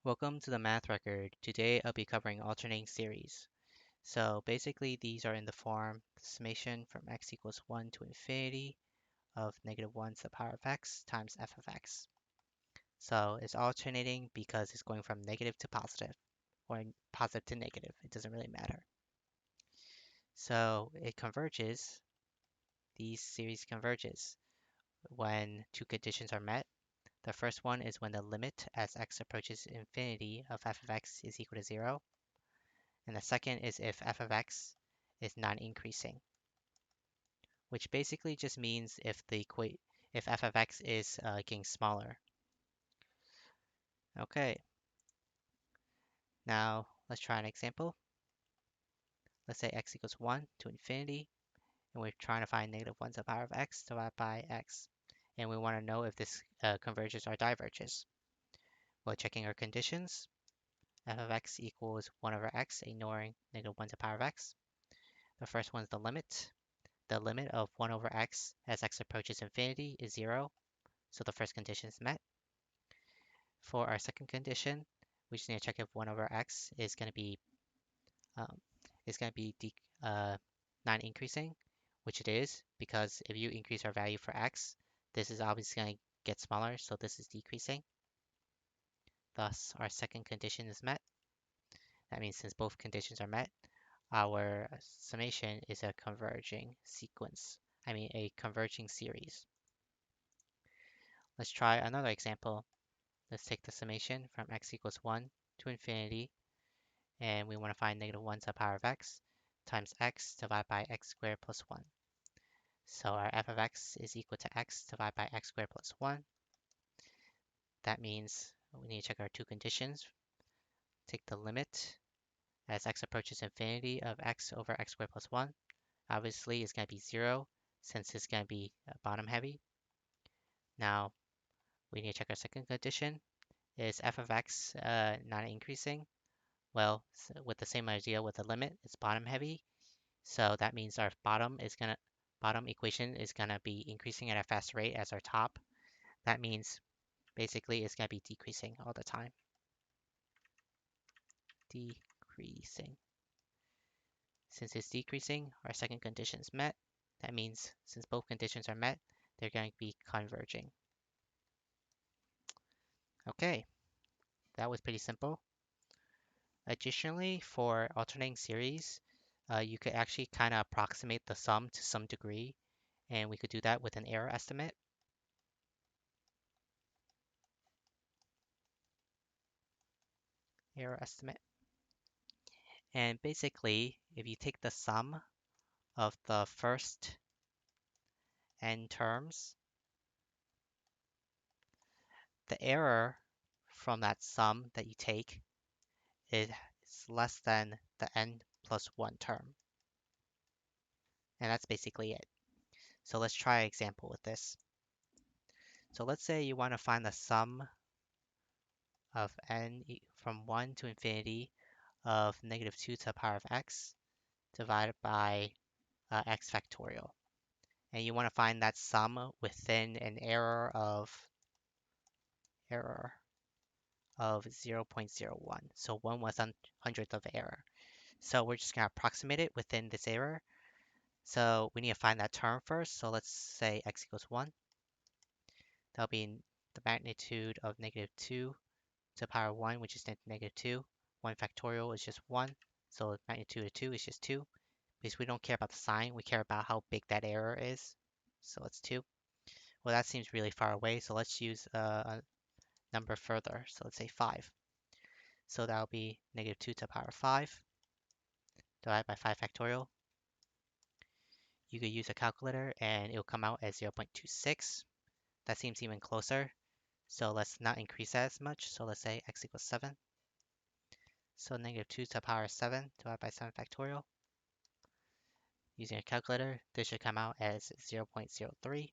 Welcome to the math record. Today I'll be covering alternating series. So basically these are in the form summation from x equals 1 to infinity of -1 to the power of x times f of x. So it's alternating because it's going from negative to positive or positive to negative. It doesn't really matter. So it converges, these series converges when two conditions are met. The first one is when the limit as x approaches infinity of f of x is equal to 0. And the second is if f of x is non-increasing, which basically just means if f of x is getting smaller. Okay, now let's try an example. Let's say x equals 1 to infinity, and we're trying to find -1 to the power of x divided by x. And we want to know if this converges or diverges. Well, checking our conditions, f of x equals 1 over x, ignoring -1 to the power of x. The first one's the limit. The limit of 1 over x as x approaches infinity is 0, so the first condition is met. For our second condition, we just need to check if 1 over x is going to be um, non-increasing, which it is, because if you increase our value for x, this is obviously going to get smaller, so this is decreasing. Thus, our second condition is met. That means since both conditions are met, our summation is a converging a converging series. Let's try another example. Let's take the summation from x equals 1 to infinity, and we want to find -1 to the power of x times x divided by x squared plus 1. So our f of x is equal to x divided by x squared plus 1. That means we need to check our two conditions. Take the limit as x approaches infinity of x over x squared plus 1. Obviously, it's going to be 0 since it's going to be bottom heavy. Now, we need to check our second condition. Is f of x not increasing? Well, with the same idea with the limit, it's bottom heavy. So that means our bottom equation is gonna be increasing at a faster rate as our top. That means basically it's gonna be decreasing all the time. Decreasing. Since it's decreasing, our second condition is met. That means since both conditions are met, they're going to be converging. Okay, that was pretty simple. Additionally, for alternating series, you could actually kind of approximate the sum to some degree, and we could do that with an error estimate. Error estimate. And basically, if you take the sum of the first n terms, the error from that sum that you take is less than the n plus 1 term. And that's basically it. So let's try an example with this. So let's say you want to find the sum of n from 1 to infinity of -2 to the power of x divided by x factorial. And you want to find that sum within an error of 0.01. So 1/100th of error. So we're just going to approximate it within this error. So we need to find that term first. So let's say x equals 1. That'll be the magnitude of -2 to the power of 1, which is -2. 1 factorial is just 1. So magnitude of 2 is just 2. Because we don't care about the sign, we care about how big that error is. So it's 2. Well, that seems really far away, so let's use a number further. So let's say 5. So that'll be -2 to the power of 5 divided by 5 factorial. You could use a calculator and it'll come out as 0.26. That seems even closer. So let's not increase that as much. So let's say x equals 7. So -2 to the power of 7 divided by 7 factorial. Using a calculator, this should come out as 0.03.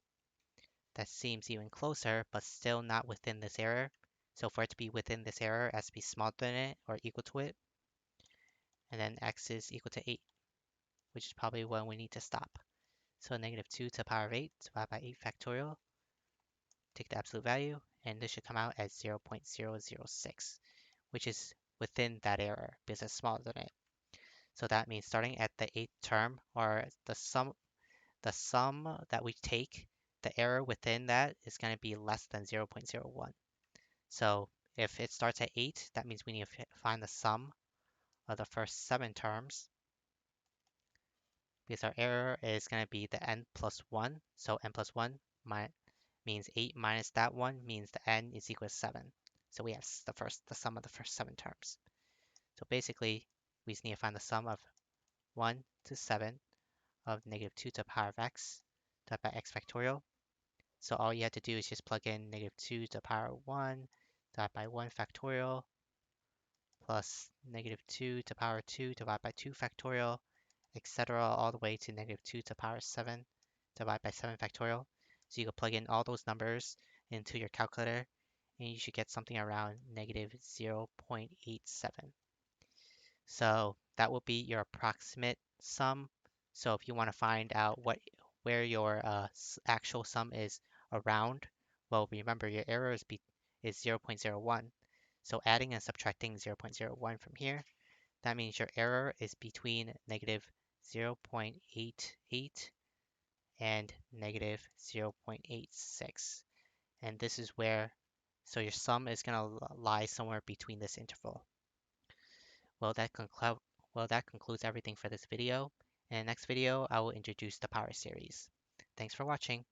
That seems even closer, but still not within this error. So for it to be within this error, it has to be smaller than it or equal to it. And then x is equal to 8, which is probably when we need to stop. So -2 to the power of 8 divided by 8 factorial. Take the absolute value, and this should come out as 0.006, which is within that error because it's smaller than it. So that means starting at the 8th term, or the sum that we take, the error within that is going to be less than 0.01. So if it starts at 8, that means we need to find the sum of the first 7 terms, because our error is going to be the n plus 1. So n plus 1 means 8 minus that 1 means the n is equal to 7. So we have the sum of the first 7 terms. So basically, we just need to find the sum of 1 to 7 of negative 2 to the power of x divided by x factorial. So all you have to do is just plug in negative 2 to the power of 1 divided by 1 factorial plus negative 2 to the power of 2 divided by 2 factorial, etc. all the way to negative 2 to the power of 7 divided by 7 factorial. So you can plug in all those numbers into your calculator and you should get something around negative 0.87. So that will be your approximate sum. So if you want to find out where your actual sum is around, well, remember your error is 0.01. So adding and subtracting 0.01 from here, that means your error is between negative 0.88 and negative 0.86. And this is so your sum is going to lie somewhere between this interval. Well, that concludes everything for this video. In the next video, I will introduce the power series. Thanks for watching.